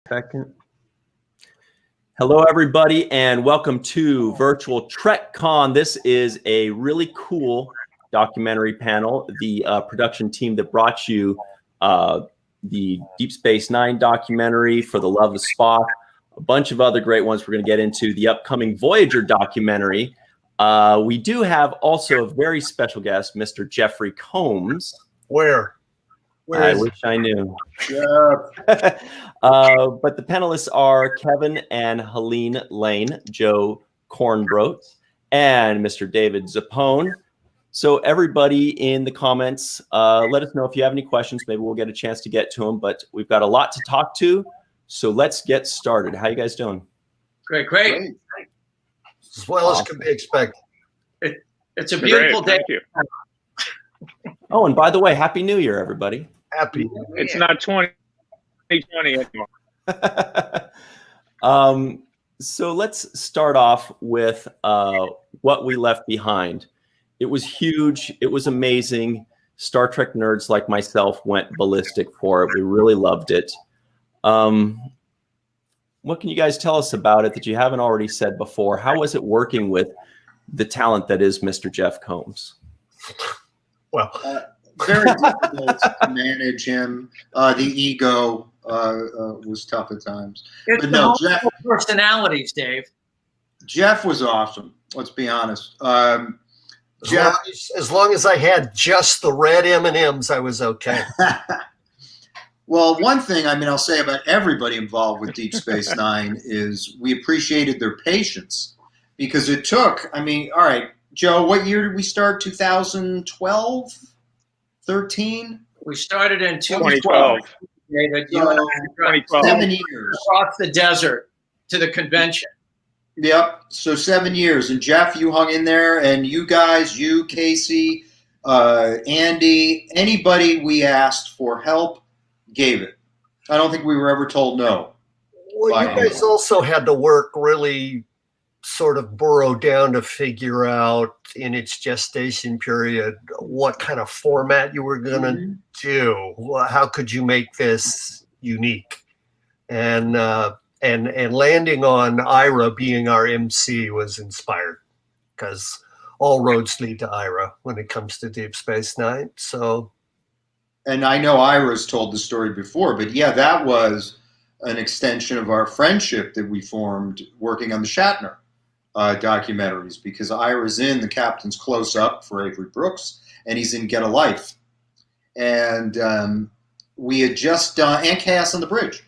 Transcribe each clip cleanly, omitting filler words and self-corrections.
Second. Hello, everybody, and welcome to Virtual TrekCon. This is a really cool documentary panel. The production team that brought you the Deep Space Nine documentary, For the Love of Spock, a bunch of other great ones we're going to get into, the upcoming Voyager documentary. We do have also a very special guest, Mr. Jeffrey Combs. Where I wish I knew. Yeah. But the panelists are Kevin and Helene Lane, Joe Kornbrot, and Mr. David Zappone. So everybody in the comments, let us know if you have any questions. Maybe we'll get a chance to get to them, but we've got a lot to talk to. So let's get started. How you guys doing? Great. As well as can be expected. It's a beautiful day. Thank you. Oh, and by the way, Happy New Year, everybody. Happy New Year. It's not 2020 anymore. So let's start off with what we left behind. It was huge. It was amazing. Star Trek nerds like myself went ballistic for it. We really loved it. What can you guys tell us about it that you haven't already said before? How was it working with the talent that is Mr. Jeff Combs? Well, very difficult to manage him. The ego was tough at times. It's But no, Jeff, personalities, Dave. Jeff was awesome. Let's be honest. Jeff, as long as I had just the red M&Ms, I was okay. Well, one thing I'll say about everybody involved with Deep Space Nine is we appreciated their patience because it took. All right, Joe, what year did we start? 2012, 13? We started in 2012. David, you and I 2012. 7 years across the desert to the convention. Yep. So 7 years, and Jeff, you hung in there, and you guys, you, Casey, Andy, anybody we asked for help gave it. I don't think we were ever told no. Well, you guys also had to work really sort of burrow down to figure out in its gestation period what kind of format you were going to do. How could you make this unique? And landing on Ira being our MC was inspired because all roads lead to Ira when it comes to Deep Space Nine. So, and I know Ira's told the story before, but yeah, that was an extension of our friendship that we formed working on the Shatner documentaries, because Ira's in The Captain's Close-Up for Avery Brooks, and he's in Get a Life. And we had just done, and Chaos on the Bridge.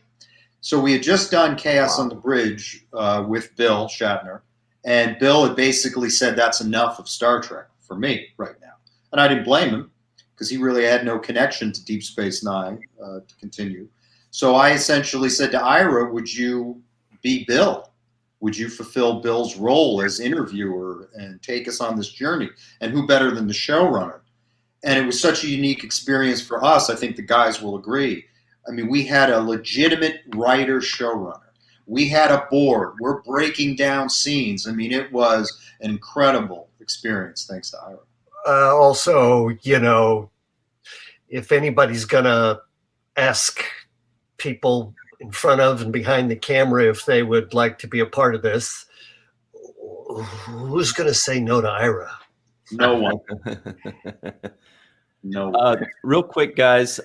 So we had just done Chaos on the Bridge with Bill Shatner, and Bill had basically said that's enough of Star Trek for me right now. And I didn't blame him, because he really had no connection to Deep Space Nine to continue. So I essentially said to Ira, would you be Bill? Would you fulfill Bill's role as interviewer and take us on this journey? And who better than the showrunner? And it was such a unique experience for us. I think the guys will agree. We had a legitimate writer showrunner. We had a board. We're breaking down scenes. It was an incredible experience, thanks to Ira. Also, if anybody's going to ask people in front of and behind the camera if they would like to be a part of this, who's going to say no to Ira? No one. No. Real quick, guys,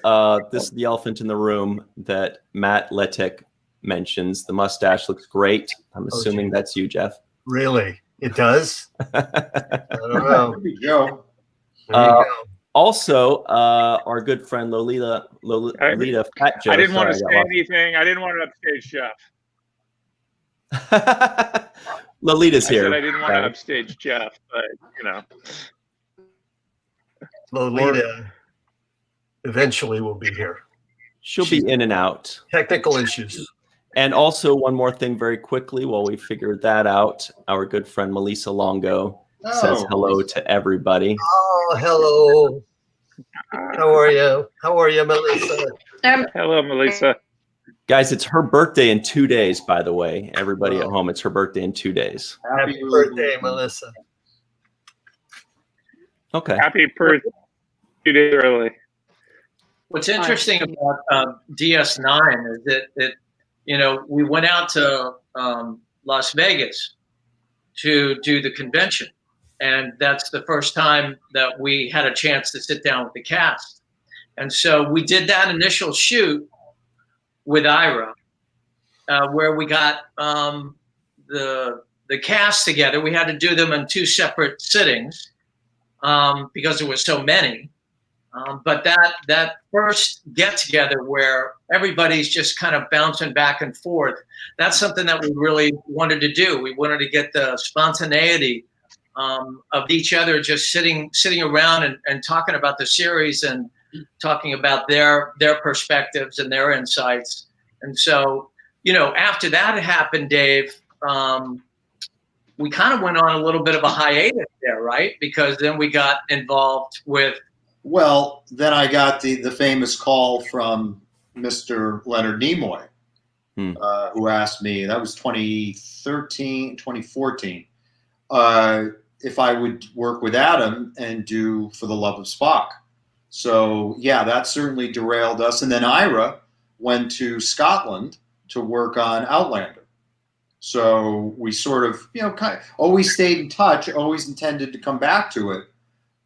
this is the elephant in the room that Matt Letek mentions. The mustache looks great. I'm assuming that's you, Jeff. Really? It does? I don't know. Could be Joe. There you go. Also, our good friend Lolita Fat Joe. I didn't want to say anything. I didn't want to upstage Jeff. Lolita's here. I didn't want to upstage Jeff, but Lolita eventually will be here. She'll be in and out. Technical issues. And also, one more thing very quickly while we figured that out, our good friend Melissa Longo says hello to everybody. Oh, hello. How are you? How are you, Melissa? hello, Melissa. Guys, it's her birthday in 2 days, by the way. Everybody at home, it's her birthday in 2 days. Happy birthday, Melissa. Okay. Happy birthday 2 days early. What's interesting about DS9 is that we went out to Las Vegas to do the convention. And that's the first time that we had a chance to sit down with the cast. And so we did that initial shoot with Ira, where we got the cast together. We had to do them in 2 separate sittings because there were so many. But that first get together where everybody's just kind of bouncing back and forth, that's something that we really wanted to do. We wanted to get the spontaneity of each other just sitting around and talking about the series and talking about their perspectives and their insights. And so, after that happened, Dave, we kind of went on a little bit of a hiatus there, right? Because then we got involved with. Well, then I got the famous call from Mr. Leonard Nimoy, who asked me, that was 2014, if I would work with Adam and do For the Love of Spock. So, yeah, that certainly derailed us. And then Ira went to Scotland to work on Outlander. So we sort of, kind of always stayed in touch, always intended to come back to it.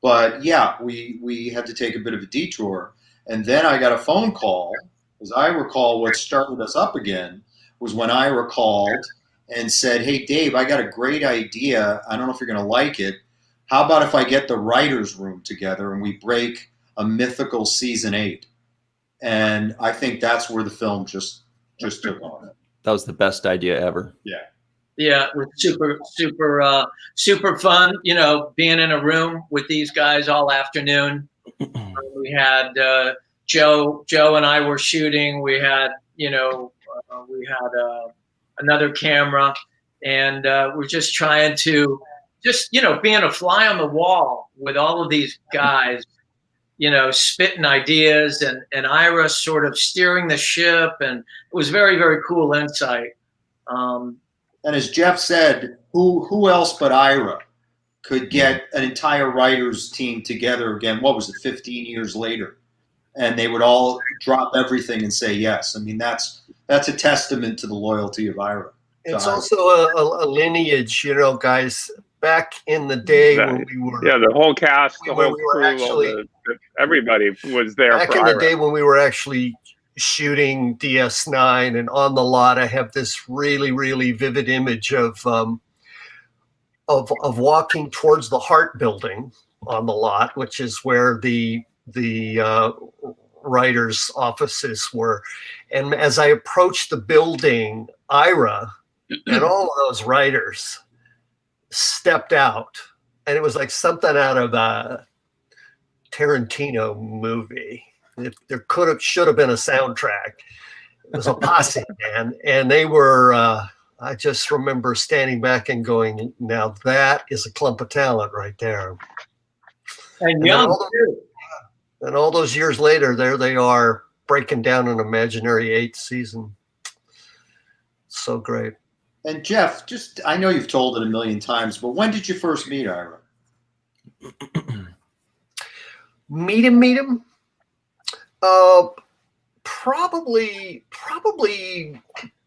But yeah, we had to take a bit of a detour. And then I got a phone call. As I recall, what started us up again was when Ira called and said, "Hey, Dave, I got a great idea. I don't know if you're going to like it. How about if I get the writer's room together and we break a mythical season 8? And I think that's where the film just took on. That was the best idea ever. Yeah. Yeah, it was super fun, being in a room with these guys all afternoon. We had Joe and I were shooting. We had, another camera, and we're just trying to being a fly on the wall with all of these guys, spitting ideas and Ira sort of steering the ship. And it was very, very cool insight. And as Jeff said, who else but Ira could get an entire writers team together again? What was it, 15 years later? And they would all drop everything and say yes. I mean, that's a testament to the loyalty of Ira. It's also a lineage, guys. Back in the day when we were, the whole cast, the whole crew, actually, everybody was there. Back in the day when we were actually shooting DS9 and on the lot, I have this really, really vivid image of walking towards the Hart Building on the lot, which is where the writers' offices were. And as I approached the building, Ira and all of those writers stepped out, and it was like something out of a Tarantino movie. There should have been a soundtrack. It was a posse, man, and they were. I just remember standing back and going, "Now that is a clump of talent right there." And young too. And all those years later, there they are breaking down an imaginary 8th season. So great. And Jeff, I know you've told it a million times, but when did you first meet Ira? Meet him? Probably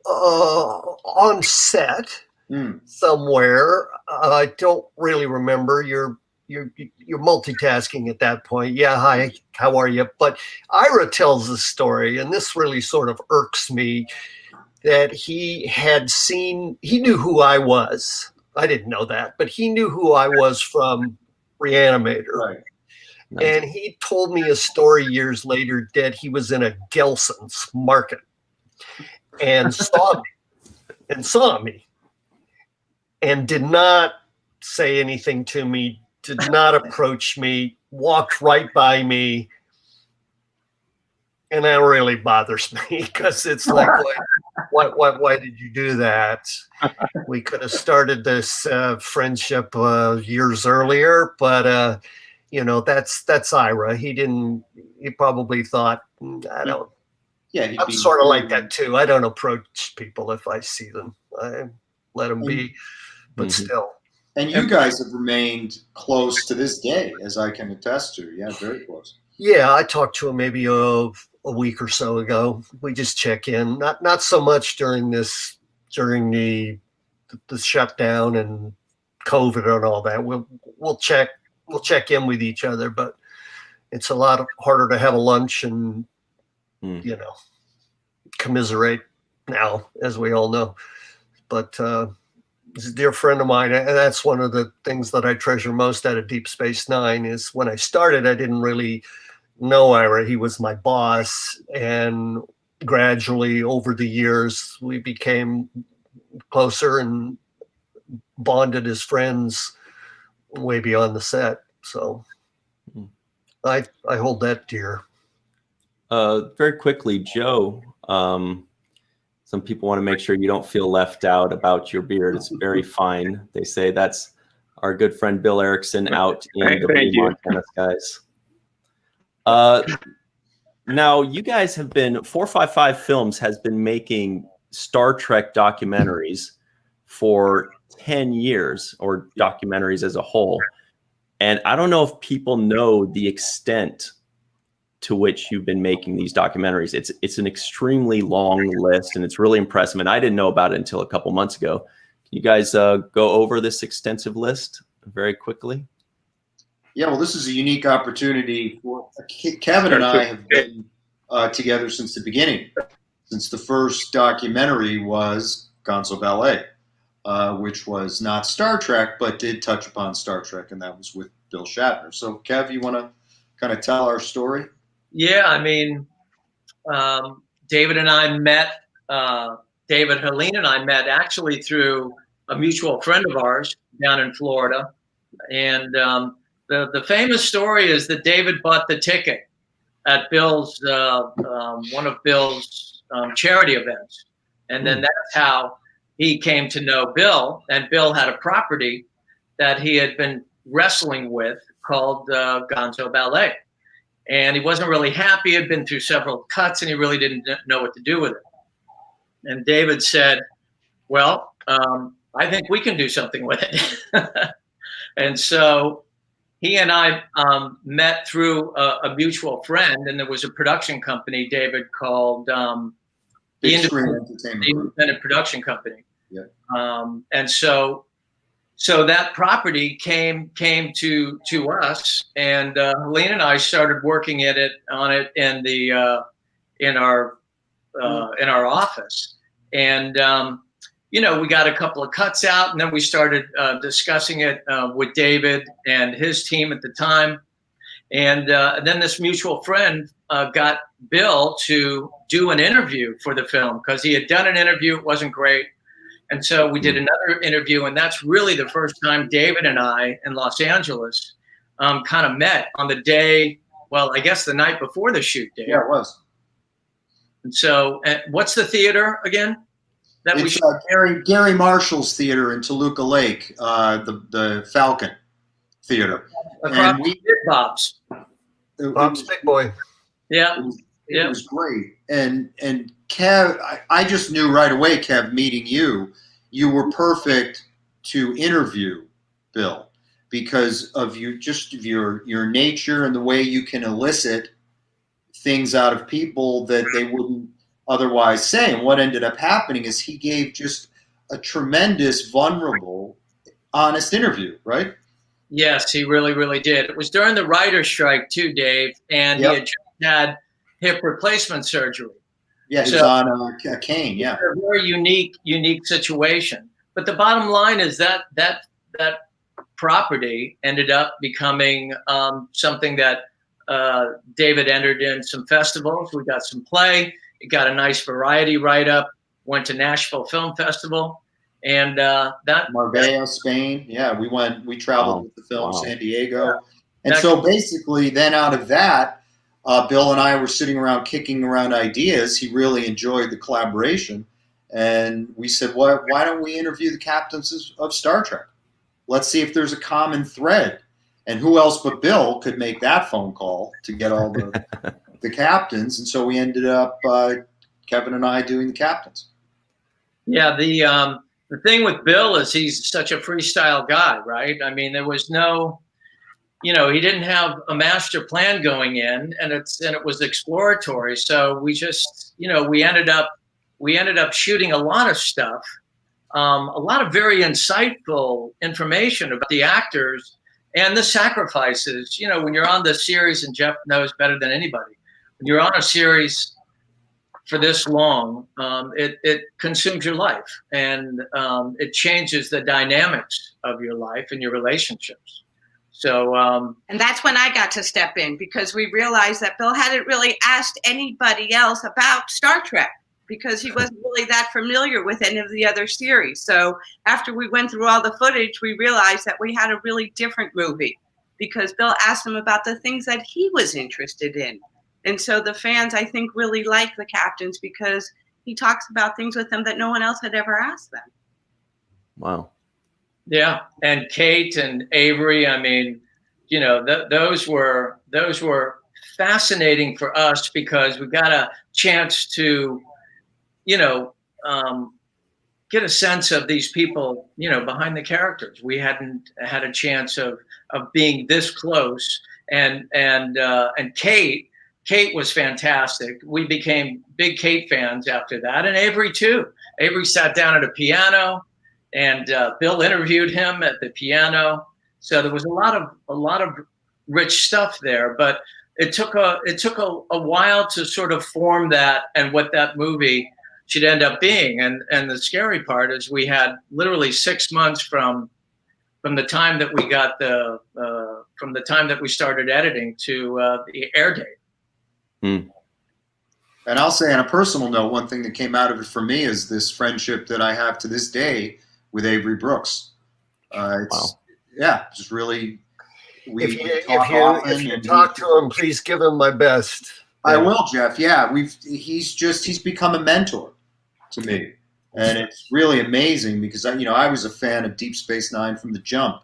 on set somewhere. I don't really remember. You're multitasking at that point. Yeah, hi, how are you? But Ira tells the story, and this really sort of irks me, that he knew who I was. I didn't know that, but he knew who I was from Reanimator. Right. Nice. And he told me a story years later that he was in a Gelson's market and saw me and did not say anything to me, did not approach me, walked right by me. And that really bothers me because it's like, why did you do that? We could have started this friendship years earlier, but that's Ira. He probably thought, I don't. Yeah, I'm sort of like that too. I don't approach people if I see them. I let them be, but still. And you guys have remained close to this day, as I can attest to. Yeah, very close. Yeah, I talk to him maybe a week or so ago. We just check in, not so much during the shutdown and COVID and all that. We'll check in with each other, but it's a lot harder to have a lunch and commiserate now, as we all know. But he's a dear friend of mine, and that's one of the things that I treasure most out of Deep Space Nine. Is when I started, I didn't really know Ira. He was my boss, and gradually over the years we became closer and bonded as friends way beyond the set. So I hold that dear. Very quickly, Joe, some people want to make sure you don't feel left out about your beard. It's very fine. They say that's our good friend Bill Erickson out in the Blue Montana skies. Now, you guys have been, 455 Films has been making Star Trek documentaries for 10 years, or documentaries as a whole. And I don't know if people know the extent to which you've been making these documentaries. It's an extremely long list, and it's really impressive. And I didn't know about it until a couple months ago. Can you guys go over this extensive list very quickly? Yeah, well, this is a unique opportunity for Kevin and I have been together since the beginning, since the first documentary was Gonzo Ballet, which was not Star Trek, but did touch upon Star Trek, and that was with Bill Shatner. So, Kev, you want to kind of tell our story? Yeah, I mean, David and I met, David, Helene and I met actually through a mutual friend of ours down in Florida. And the famous story is that David bought the ticket at Bill's, one of Bill's charity events. And then that's how he came to know Bill. And Bill had a property that he had been wrestling with called Gonzo Ballet. And he wasn't really happy. He had been through several cuts, and he really didn't know what to do with it. And David said, well, I think we can do something with it. And so he and I met through a mutual friend, and there was a production company, David, called the Independent Production Company. Yeah. And so that property came to us, and Helene and I started working on it in our office, and we got a couple of cuts out, and then we started discussing it with David and his team at the time, and then this mutual friend got Bill to do an interview for the film because he had done an interview. It wasn't great. And so we did another interview, and that's really the first time David and I in Los Angeles kind of met on the day, well, I guess the night before the shoot, Dave. Yeah, it was. And so what's the theater again? It's Gary Marshall's theater in Toluca Lake, the Falcon Theater. Across Bob's. Bob's Big Boy. Yeah. It was great. And Kev, I just knew right away, Kev, meeting you were perfect to interview Bill because of your nature and the way you can elicit things out of people that they wouldn't otherwise say. And what ended up happening is he gave just a tremendous, vulnerable, honest interview, right? Yes, he really, really did. It was during the writer's strike too, Dave, and he had just had hip replacement surgery. Yeah, he's on a cane. Yeah, a very unique situation. But the bottom line is that property ended up becoming something that David entered in some festivals. We got some play. It got a nice variety write-up. Went to Nashville Film Festival, and that Marbella, Spain. Yeah, we traveled with the film, San Diego, and so basically, then out of that. Bill and I were sitting around kicking around ideas. He really enjoyed the collaboration. And we said, why don't we interview the captains of Star Trek? Let's see if there's a common thread. And who else but Bill could make that phone call to get all the captains. And so we ended up, Kevin and I, doing the captains. Yeah, the thing with Bill is he's such a freestyle guy, right? I mean, there was no you know, he didn't have a master plan going in, and it was exploratory. So we just, you know, we ended up shooting a lot of stuff, a lot of very insightful information about the actors and the sacrifices. You know, when you're on the series, and Jeff knows better than anybody, when you're on a series for this long, it consumes your life, and it changes the dynamics of your life and your relationships. So, and that's when I got to step in, because we realized that Bill hadn't really asked anybody else about Star Trek, because he wasn't really that familiar with any of the other series. So after we went through all the footage, we realized that we had a really different movie, because Bill asked him about the things that he was interested in. And so the fans, I think, really like the captains, because he talks about things with them that no one else had ever asked them. Wow. Yeah, and Kate and Avery, I mean, you know, those were fascinating for us, because we got a chance to, you know, get a sense of these people, you know, behind the characters. We hadn't had a chance of being this close, and Kate was fantastic. We became big Kate fans after that, and Avery too. Avery sat down at a piano, and Bill interviewed him at the piano. So there was a lot of rich stuff there, but it took a while to sort of form that and what that movie should end up being. And the scary part is we had literally 6 months from the time that we got from the time that we started editing to the air date. Hmm. And I'll say on a personal note, one thing that came out of it for me is this friendship that I have to this day with Avery Brooks. Wow. Yeah, just really. If you talk to him, please give him my best. I will, Jeff. Yeah, he's become a mentor to me, and it's really amazing, because I was a fan of Deep Space Nine from the jump,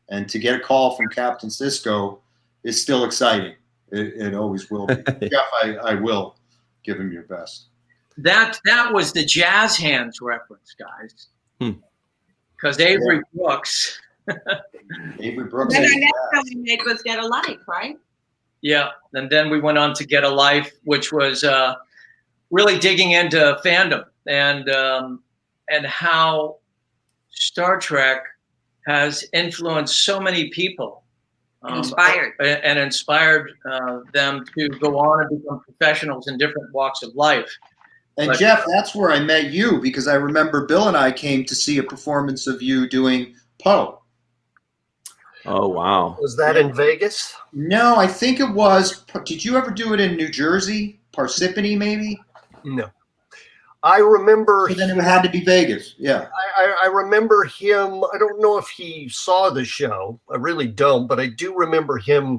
and to get a call from Captain Sisko is still exciting. It always will be. Jeff, I will give him your best. That was the Jazz Hands reference, guys. Because Avery Brooks. Avery Brooks. Then our next film we made was Get a Life, right? Yeah, and then we went on to Get a Life, which was really digging into fandom and how Star Trek has influenced so many people. Inspired them to go on and become professionals in different walks of life. And Jeff, that's where I met you, because I remember Bill and I came to see a performance of you doing Poe. Oh, wow. Was that in Vegas? No, I think it was. Did you ever do it in New Jersey? Parsippany, maybe? No. I remember. So then it had to be Vegas. Yeah. I remember him. I don't know if he saw the show. I really don't, but I do remember him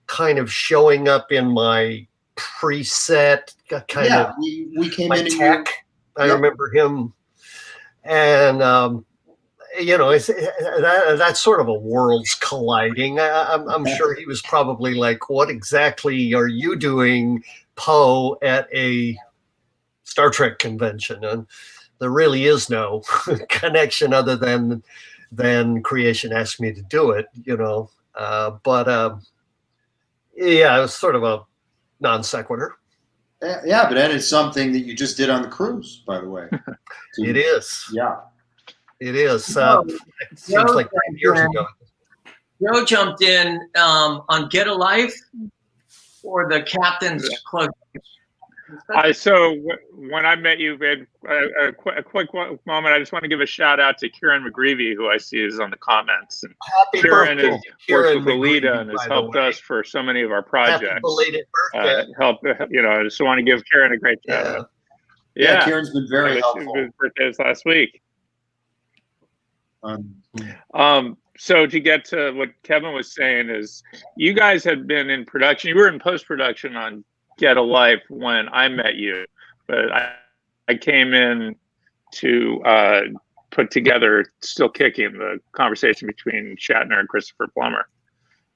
kind of showing up in my preset kind of. We came my in tech. I remember him, and that's sort of a worlds colliding. I'm sure he was probably like, "What exactly are you doing, Poe, at a Star Trek convention?" And there really is no connection other than creation asked me to do it, but it was sort of a non sequitur. Yeah, but then it's something that you just did on the cruise, by the way. It is. Yeah. It is. It seems like 9 years ago. Joe jumped in on Get a Life for the captain's close. So when I met you, a quick moment, I just want to give a shout out to Kieran McGreevy, who I see is on the comments. And Happy Kieran birthday, has worked with Alita and has helped us for so many of our projects. Happy belated birthday. I just want to give Kieran a great shout out. Yeah, Kieran's been very helpful. His birthday was last week. So to get to what Kevin was saying is, you guys had been in production. You were in post-production on Get a Life when I met you, but I came in to put together Still Kicking, the conversation between Shatner and Christopher Plummer.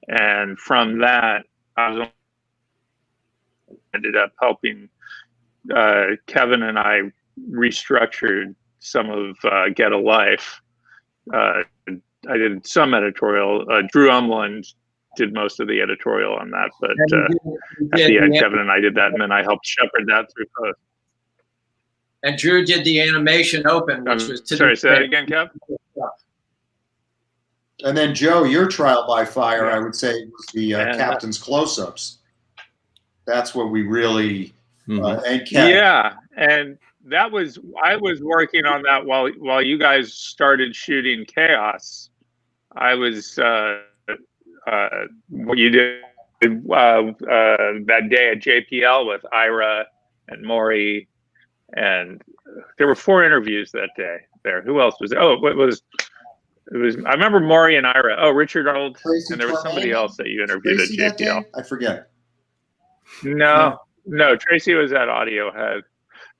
And from that, I ended up helping Kevin, and I restructured some of Get a Life. I did some editorial. Drew Umland did most of the editorial on that. But And at the end, Kevin and I did that, and then I helped shepherd that through post. And Drew did the animation open, which was sorry, say that again, Kev. And then Joe, your trial by fire, I would say, was the captain's close-ups. That's what we really and Kevin. Yeah, and that was I was working on that while you guys started shooting Chaos. I was what you did that day at JPL with Ira and Maury, and there were 4 interviews that day there. Who else was there? Oh, it was I remember Maury and Ira. Oh, Richard Arnold, and there was somebody else that you interviewed Tracy at JPL. I forget. No, Tracy was at Audio Head.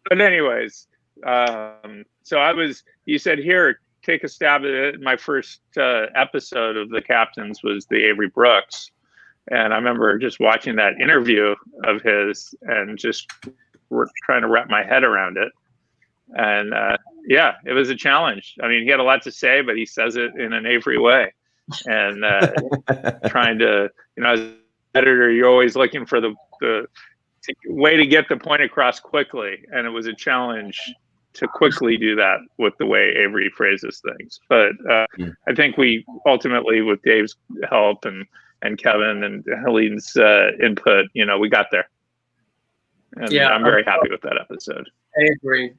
But anyways, so you said, here, take a stab at it. My first episode of The Captains was the Avery Brooks. And I remember just watching that interview of his and just trying to wrap my head around it. And yeah, it was a challenge. I mean, he had a lot to say, but he says it in an Avery way. And trying to, as an editor, you're always looking for the way to get the point across quickly. And it was a challenge to quickly do that with the way Avery phrases things. But I think we ultimately, with Dave's help and Kevin and Helene's input, we got there. And yeah, I'm very happy with that episode. Avery.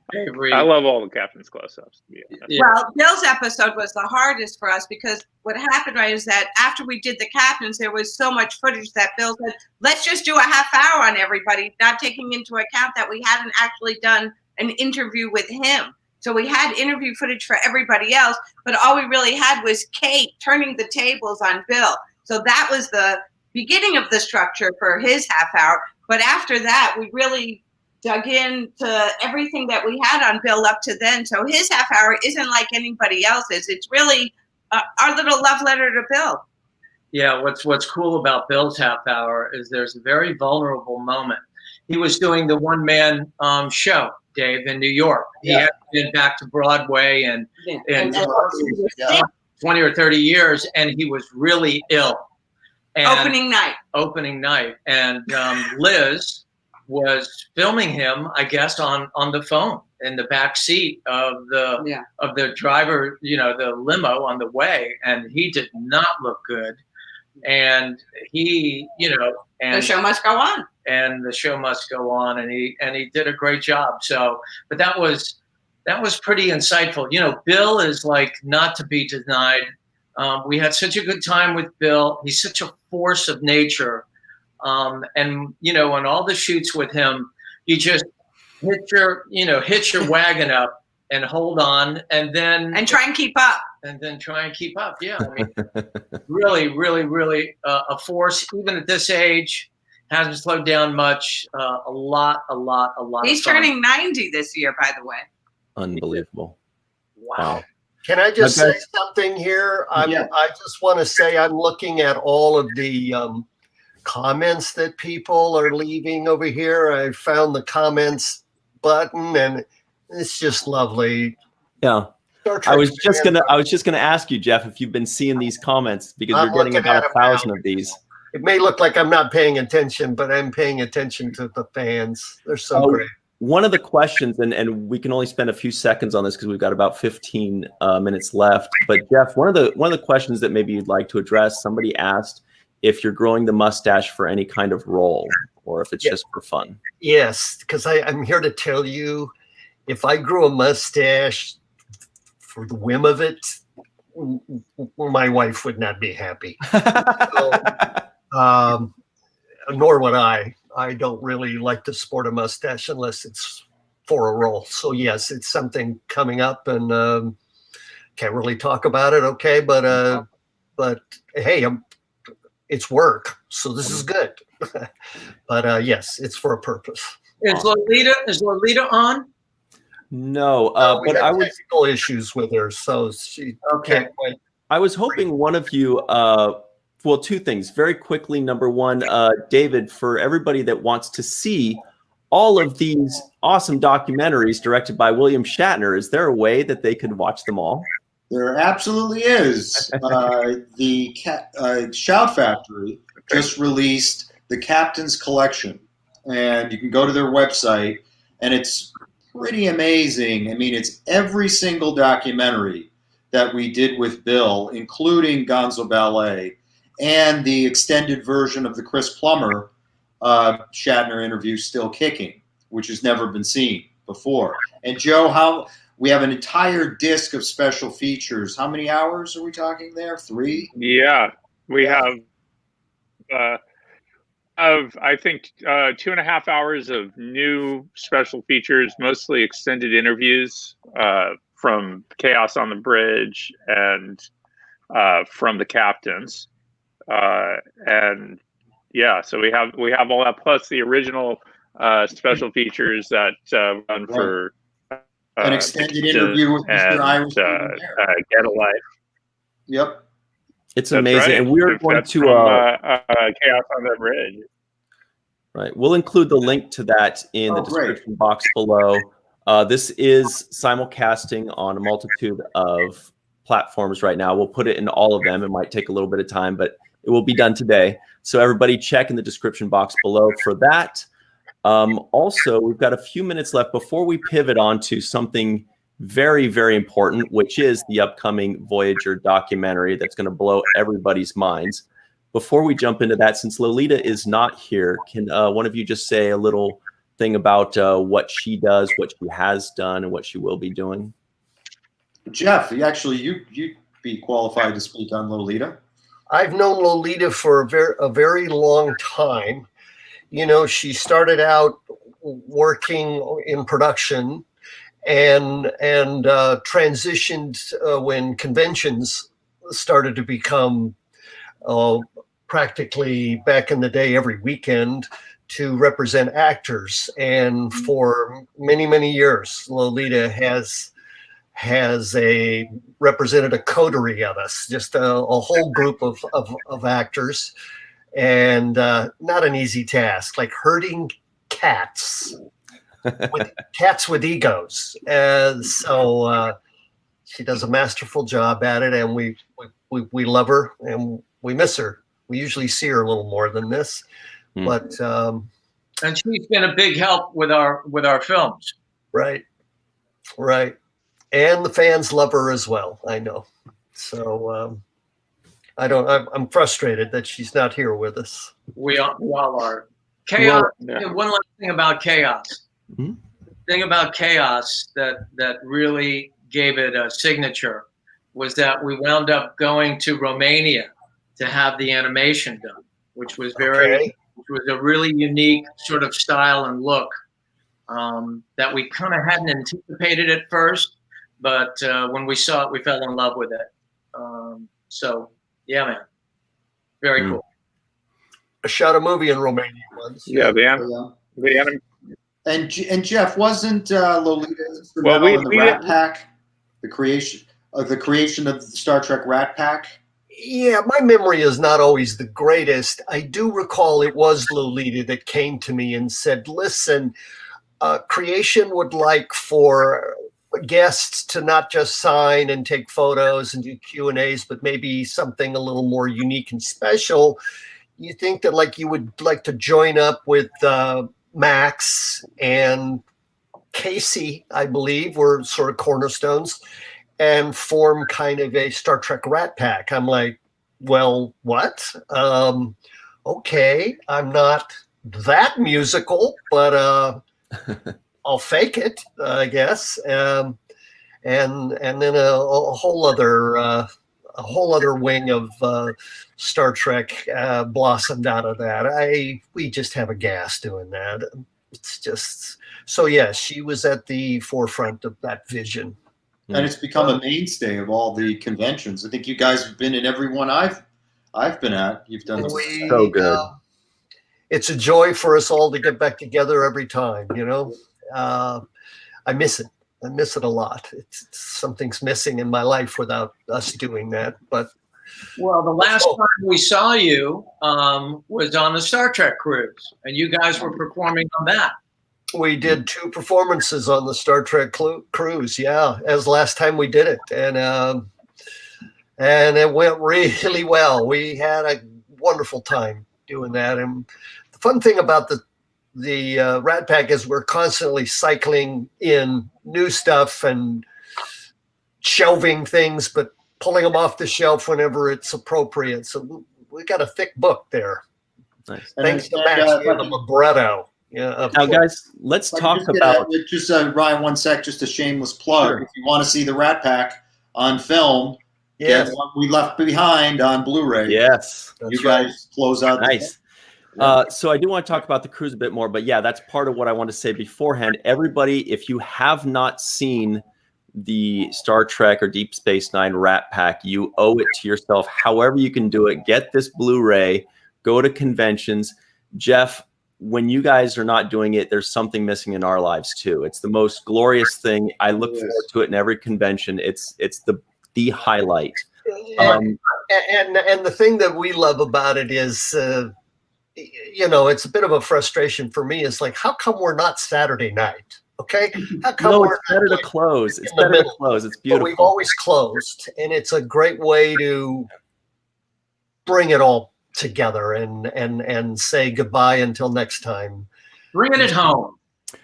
I love all the captain's close-ups. Yeah. Well, Bill's episode was the hardest for us because what happened, right, is that after we did the captains, there was so much footage that Bill said, let's just do a half hour on everybody, not taking into account that we hadn't actually done an interview with him. So we had interview footage for everybody else, but all we really had was Kate turning the tables on Bill. So that was the beginning of the structure for his half hour. But after that, we really dug into everything that we had on Bill up to then. So his half hour isn't like anybody else's. It's really our little love letter to Bill. Yeah, what's cool about Bill's half hour is there's a very vulnerable moment. He was doing the one-man show, Dave, in New York. He hadn't been back to Broadway in 20 or 30 years, and he was really ill. And opening night. And Liz was filming him, I guess, on the phone in the back seat of the driver, the limo on the way, and he did not look good. And he, and the show must go on. And the show must go on, and he did a great job. So, but that was pretty insightful. Bill is like not to be denied. We had such a good time with Bill. He's such a force of nature. And on all the shoots with him, you just hitch your wagon up and hold on, and try and keep up. Yeah, I mean, really, really, really a force. Even at this age, hasn't slowed down much. A lot. He's turning 90 this year, by the way. Unbelievable! Wow. Can I just say something here? I just want to say I'm looking at all of the comments that people are leaving over here. I found the comments button, and it's just lovely. Yeah. I was just gonna ask you, Jeff, if you've been seeing these comments, because you're getting about 1,000 of these. It may look like I'm not paying attention, but I'm paying attention to the fans. They're so great. One of the questions, and we can only spend a few seconds on this because we've got about 15 minutes left. But Jeff, one of the questions that maybe you'd like to address, somebody asked if you're growing the mustache for any kind of role or if it's just for fun. Yes, because I'm here to tell you, if I grew a mustache for the whim of it, my wife would not be happy. Nor would I. I don't really like to sport a mustache unless it's for a role. So yes, it's something coming up, and can't really talk about it. Okay, but hey, it's work, so this is good. But yes, it's for a purpose. Is Lolita on? No, but I was technical issues with her, so she can't quite. I was hoping one of you. Well, two things very quickly. Number one, David, for everybody that wants to see all of these awesome documentaries directed by William Shatner, is there a way that they could watch them all? There absolutely is. The Shout Factory just released the Captain's Collection, and you can go to their website, and it's pretty amazing. I mean, it's every single documentary that we did with Bill, including Gonzo Ballet, and the extended version of the Chris Plummer Shatner interview, Still Kicking, which has never been seen before. And Joe, we have an entire disc of special features. How many hours are we talking there? 3? Yeah, we have I think 2.5 hours of new special features, mostly extended interviews from Chaos on the Bridge and from the captains, and yeah, so we have all that plus the original special features that run for an extended interview with Mr. Irish Get a Life. Yep, it's That's amazing, right. and we're going to Chaos on the Bridge. Right, we'll include the link to that in the description box below. This is simulcasting on a multitude of platforms right now. We'll put it in all of them. It might take a little bit of time, but it will be done today. So everybody check in the description box below for that. Also, we've got a few minutes left before we pivot on to something very, very important, which is the upcoming Voyager documentary that's going to blow everybody's minds. Before we jump into that, since Lolita is not here, can one of you just say a little thing about what she does, what she has done, and what she will be doing? Jeff, you'd be qualified to speak on Lolita. I've known Lolita for a very long time. You know, she started out working in production and transitioned when conventions started to become practically back in the day every weekend to represent actors. And for many, many years, Lolita has represented a coterie of us, just a whole group of actors, and not an easy task, like herding cats, cats with egos. And so she does a masterful job at it, and we love her and we miss her. We usually see her a little more than this, but and she's been a big help with our films. Right. And the fans love her as well, I know. So I'm frustrated that she's not here with us. We all are. Chaos. Well, yeah. One last thing about Chaos. Mm-hmm. The thing about Chaos that really gave it a signature was that we wound up going to Romania to have the animation done, which was which was a really unique sort of style and look that we kind of hadn't anticipated at first, but when we saw it, we fell in love with it. So yeah, man, very cool. I shot a movie in Romania once. Yeah, And Jeff, wasn't Lolita instrumental in the Rat Pack, the creation of the Star Trek Rat Pack? Yeah, my memory is not always the greatest. I do recall it was Lolita that came to me and said, listen, Creation would like for guests to not just sign and take photos and do Q&As, but maybe something a little more unique and special. You think that like you would like to join up with Max and Casey, I believe, were sort of cornerstones, and form kind of a Star Trek Rat Pack. I'm like, well, what? Okay, I'm not that musical, but I'll fake it, I guess. And then a whole other wing of Star Trek blossomed out of that. We just have a gas doing that. It's just so. Yeah, she was at the forefront of that vision. And it's become a mainstay of all the conventions. I think you guys have been in every one I've been at. You've done so good. It's a joy for us all to get back together every time. You know, I miss it. I miss it a lot. It's something's missing in my life without us doing that. But well, the last time we saw you was on the Star Trek cruise, and you guys were performing on that. We did 2 performances on the Star Trek cruise, yeah, as last time we did it. And and it went really well. We had a wonderful time doing that. And the fun thing about the Rat Pack is we're constantly cycling in new stuff and shelving things, but pulling them off the shelf whenever it's appropriate. So we got a thick book there. Nice. Thanks to Max for the libretto. Yeah. Now, guys, let's talk about Ryan, 1 sec, just a shameless plug. Sure. If you want to see the Rat Pack on film, Yes. get What We Left Behind on Blu-ray. Yes. You guys close out. Nice. So I do want to talk about the cruise a bit more, but yeah, that's part of what I want to say beforehand. Everybody, if you have not seen the Star Trek or Deep Space Nine Rat Pack, you owe it to yourself. However you can do it, get this Blu-ray, go to conventions. Jeff, when you guys are not doing it, there's something missing in our lives too. It's the most glorious thing. I look forward to it in every convention. It's the highlight. And the thing that we love about it is, it's a bit of a frustration for me. Is like, how come we're not Saturday night? Okay, how come no, it's better to close. It's better to close. It's beautiful. But we've always closed, and it's a great way to bring it all together and say goodbye until next time. Bringing it home.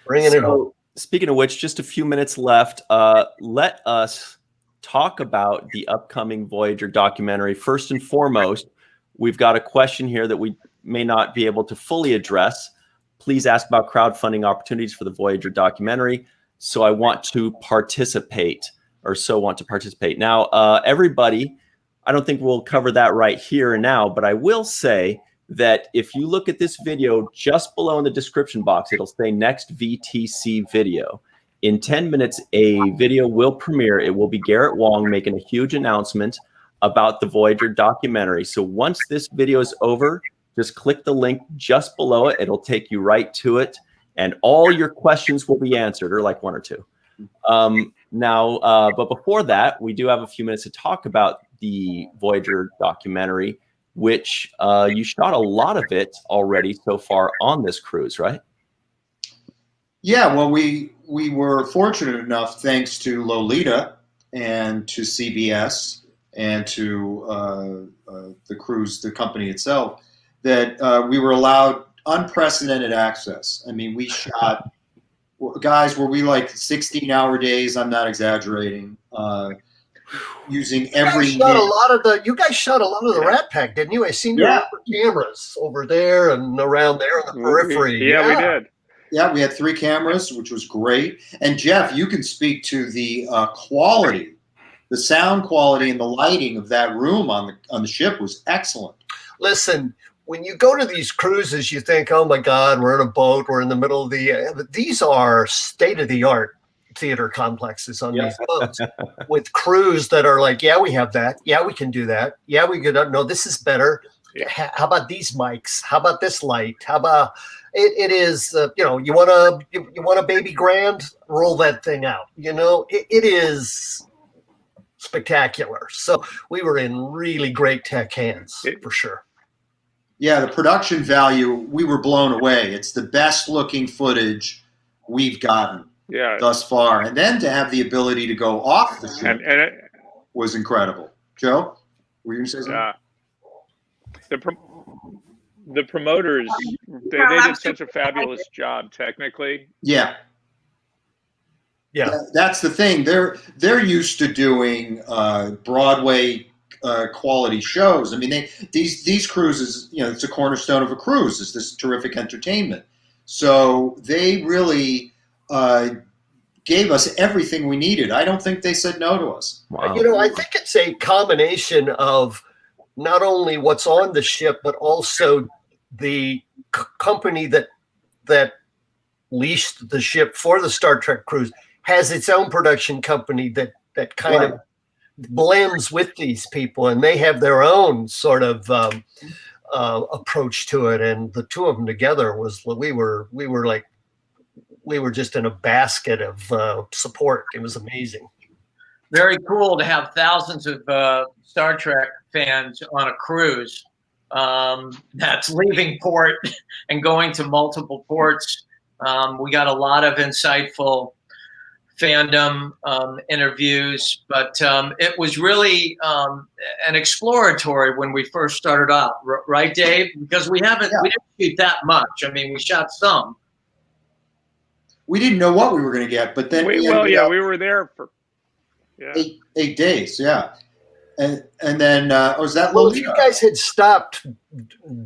Bringing it home. Speaking of which, just a few minutes left. Let us talk about the upcoming Voyager documentary. First and foremost, we've got a question here that we may not be able to fully address. Please ask about crowdfunding opportunities for the Voyager documentary. So I want to participate. Now, everybody, I don't think we'll cover that right here and now, but I will say that if you look at this video just below in the description box, it'll say next VTC video. In 10 minutes, a video will premiere. It will be Garrett Wong making a huge announcement about the Voyager documentary. So once this video is over, just click the link just below it. It'll take you right to it. And all your questions will be answered, or like one or two. But before that, we do have a few minutes to talk about the Voyager documentary, which you shot a lot of it already so far on this cruise, right? Yeah, well, we were fortunate enough, thanks to Lolita and to CBS and to the cruise, the company itself, that we were allowed unprecedented access. I mean, we shot, guys, were we like 16-hour days? I'm not exaggerating. Using every you guys shot a lot of the Rat Pack, didn't you? I seen your cameras over there and around there in the periphery. Yeah, we did. Yeah, we had 3 cameras, which was great. And Jeff, you can speak to the quality, the sound quality and the lighting of that room on the ship was excellent. Listen, when you go to these cruises, you think, oh my God, we're in a boat, we're in the middle of these are state-of-the-art theater complexes on these boats with crews that are like, yeah, we have that. Yeah, we can do that. Yeah, we could, no, this is better. Yeah. How about these mics? How about this light? How about it is, you want a baby grand, roll that thing out. It is spectacular. So we were in really great tech hands for sure. Yeah, the production value, we were blown away. It's the best looking footage we've gotten thus far. And then to have the ability to go off the ship was incredible. Joe, were you going to say something? The promoters, they did such a fabulous job technically. Yeah. That's the thing. They're used to doing Broadway quality shows. I mean, these cruises, it's a cornerstone of a cruise, is this terrific entertainment. So they really gave us everything we needed. I don't think they said no to us. Wow. I think it's a combination of not only what's on the ship, but also the company that leased the ship for the Star Trek cruise has its own production company that kind of blends with these people, and they have their own sort of approach to it. And the two of them together was we were just in a basket of support. It was amazing. Very cool to have thousands of Star Trek fans on a cruise that's leaving port and going to multiple ports. We got a lot of insightful fandom interviews, but it was really an exploratory when we first started out, right, Dave? Because we didn't shoot that much. I mean, we shot some. We didn't know what we were going to get, but then we were there for 8 days, yeah. And then was that well, Lolita? if you guys had stopped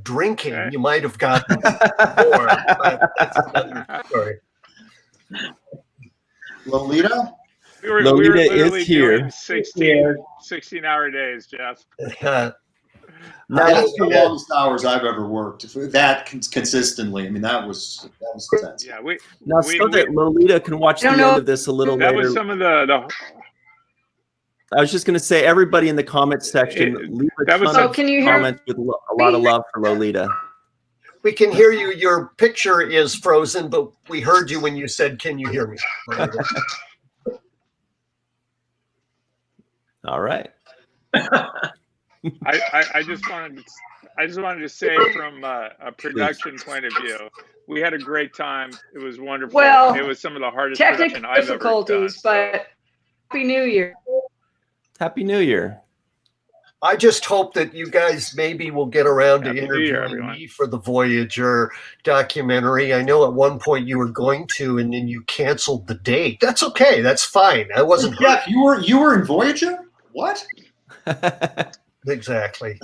drinking, you might have gotten more. But that's another story. Lolita? Lolita we were literally is here. doing 16-hour days, Jeff. That's the longest hours I've ever worked. That consistently. I mean, that was intense. Yeah, so that Lolita can watch the end of this a little later. That was some of the I was just going to say, everybody in the comments section, leave a ton of comments with a lot of love for Lolita. We can hear you. Your picture is frozen, but we heard you when you said, "Can you hear me?" All right. I just wanted to say, from a production point of view, we had a great time. It was wonderful. Well, it was some of the hardest technical production I've ever done. difficulties, but Happy New Year. Happy New Year. I just hope that you guys maybe will get around to interviewing me for the Voyager documentary. I know at one point you were going to, and then you canceled the date. That's okay. That's fine. I wasn't. Jeff, you were in Voyager? What? Exactly.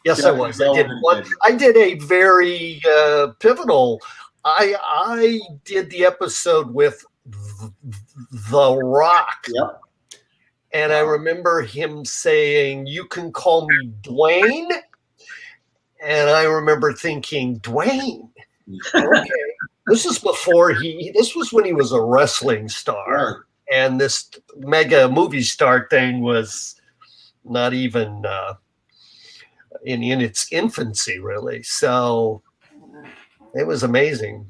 Yes, I was. I did a very pivotal. I did the episode with The Rock. Yep. And I remember him saying, "You can call me Dwayne." And I remember thinking, Dwayne? Okay. This is before this was when he was a wrestling star. Right. And this mega movie star thing was not even in its infancy, really. So it was amazing.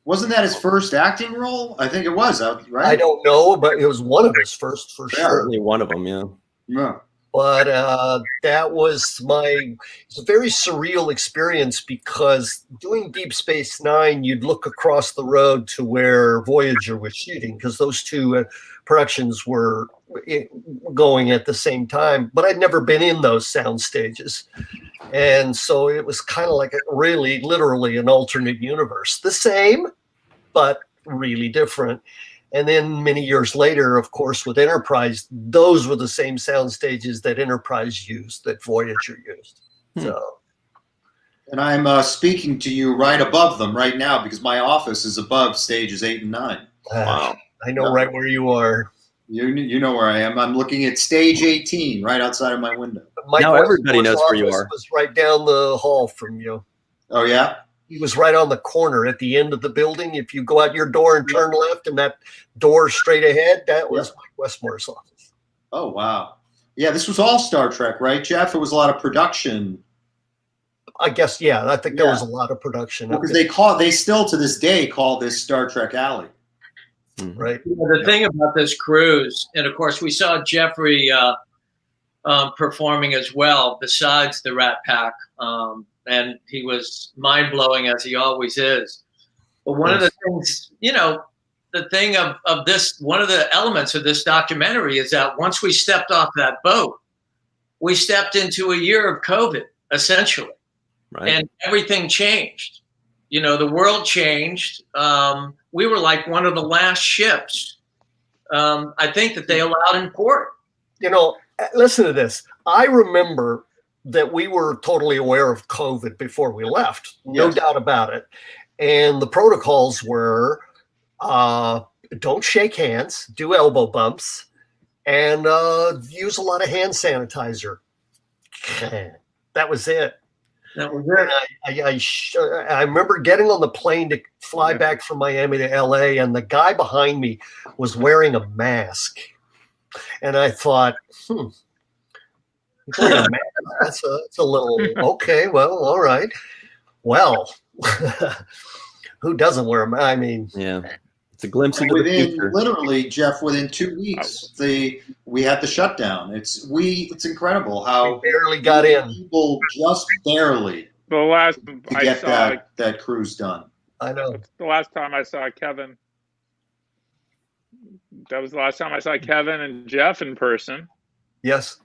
Wasn't that his first acting role? I think it was, right? I don't know, but it was one of his first, for sure. Certainly one of them, yeah. Yeah. But that was it's a very surreal experience, because doing Deep Space Nine, you'd look across the road to where Voyager was shooting, because those two productions were going at the same time. But I'd never been in those sound stages. And so it was kind of like literally an alternate universe. The same, but really different. And then many years later, of course, with Enterprise, those were the same sound stages that Enterprise used, that Voyager used. So, and I'm speaking to you right above them right now, because my office is above stages 8 and 9. Wow. I know right where you are. You know where I am. I'm looking at stage 18 right outside of my window. Now everybody knows where you are. Was right down the hall from you. Oh, yeah? He was right on the corner at the end of the building. If you go out your door and turn left, and that door straight ahead, that was Mike Westmore's office. Oh, wow. Yeah, this was all Star Trek, right, Jeff? It was a lot of production. I guess, yeah. I think there was a lot of production. Because they still to this day call this Star Trek Alley. Right. The thing about this cruise, and of course we saw Jeffrey performing as well, besides the Rat Pack, and he was mind-blowing, as he always is. But one of the things, the thing of this, one of the elements of this documentary is that once we stepped off that boat, we stepped into a year of COVID, essentially. Right. And everything changed. The world changed. We were like one of the last ships, I think, that they allowed in port. Listen to this. I remember that we were totally aware of COVID before we left. No doubt about it. And the protocols were don't shake hands, do elbow bumps, and use a lot of hand sanitizer. That was it. That was it. And I remember getting on the plane to fly back from Miami to LA, and the guy behind me was wearing a mask. And I thought, that's a little, okay, well, all right. Well, who doesn't wear a mask? I mean, it's a glimpse into the future. Literally, Jeff, within 2 weeks, we had the shutdown. It's incredible how we barely got in. People just barely the last to get that cruise done. I know. The last time I saw Kevin that was the last time I saw Kevin and Jeff in person. Yes.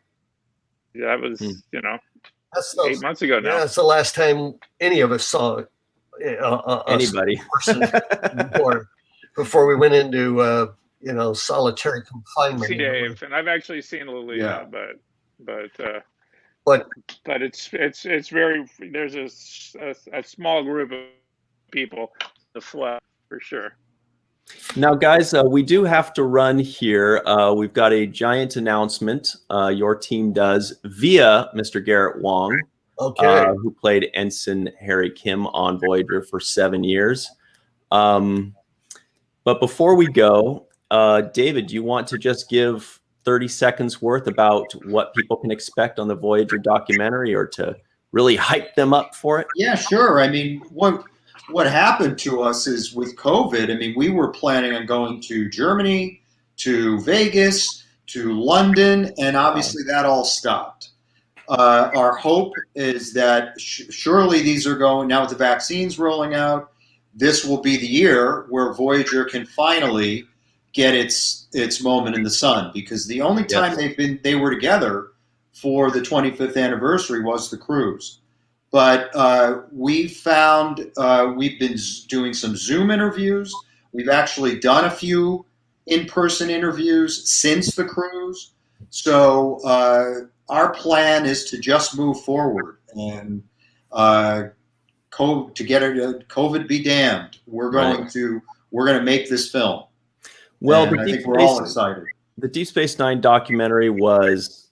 That was, you know, That's 8 months ago now. Yeah, that's the last time any of us saw Anybody. before we went into you know, solitary confinement. See Dave, and I've actually seen Lolita, but it's very, there's a small group of people to fly for sure. Now, guys, we do have to run here. We've got a giant announcement your team does via Mr. Garrett Wong, who played Ensign Harry Kim on Voyager for 7 years. But before we go, David, do you want to just give 30 seconds worth about what people can expect on the Voyager documentary, or to really hype them up for it? Yeah, sure. I mean, what happened to us is with COVID, I mean, we were planning on going to Germany, to Vegas, to London, and obviously that all stopped. Our hope is that surely these are going, now with the vaccines rolling out, this will be the year where Voyager can finally get its moment in the sun, because the only time they were together for the 25th anniversary was the cruise. But we found we've been doing some Zoom interviews. We've actually done a few in-person interviews since the cruise. So our plan is to just move forward and to get it. COVID be damned. We're going to make this film. Well, I think we're all excited. The Deep Space Nine documentary was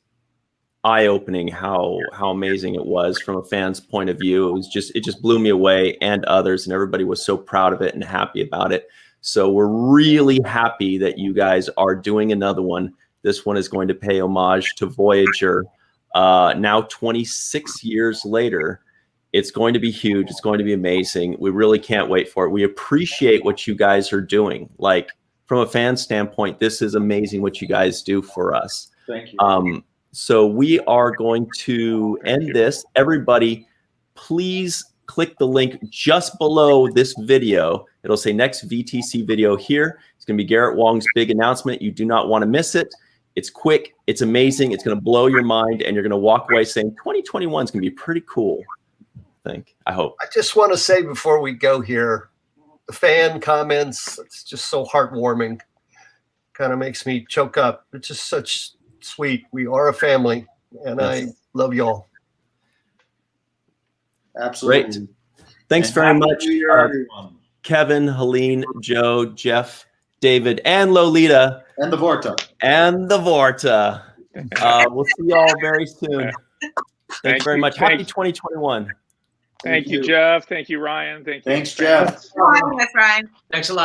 eye-opening how amazing it was from a fan's point of view. It just blew me away, and others, and everybody was so proud of it and happy about it. So we're really happy that you guys are doing another one. This one is going to pay homage to Voyager. Now 26 years later, it's going to be huge. It's going to be amazing. We really can't wait for it. We appreciate what you guys are doing. Like, from a fan standpoint, this is amazing what you guys do for us. Thank you. So we are going to end this. Everybody, please click the link just below this video. It'll say next VTC video here. It's going to be Garrett Wong's big announcement. You do not want to miss it. It's quick. It's amazing. It's going to blow your mind, and you're going to walk away saying 2021 is going to be pretty cool. I hope. I just want to say before we go here, the fan comments, it's just so heartwarming. Kind of makes me choke up. It's just such sweet. We are a family, and I love y'all. Absolutely. Great. Thanks very much, Kevin, Helene, Joe, Jeff, David, and Lolita. And the Vorta. And the Vorta. We'll see y'all very soon. Thanks very much. Happy 2021. Thank you, Jeff. Thank you, Ryan. Thanks, Jeff. Ryan. Thanks a lot.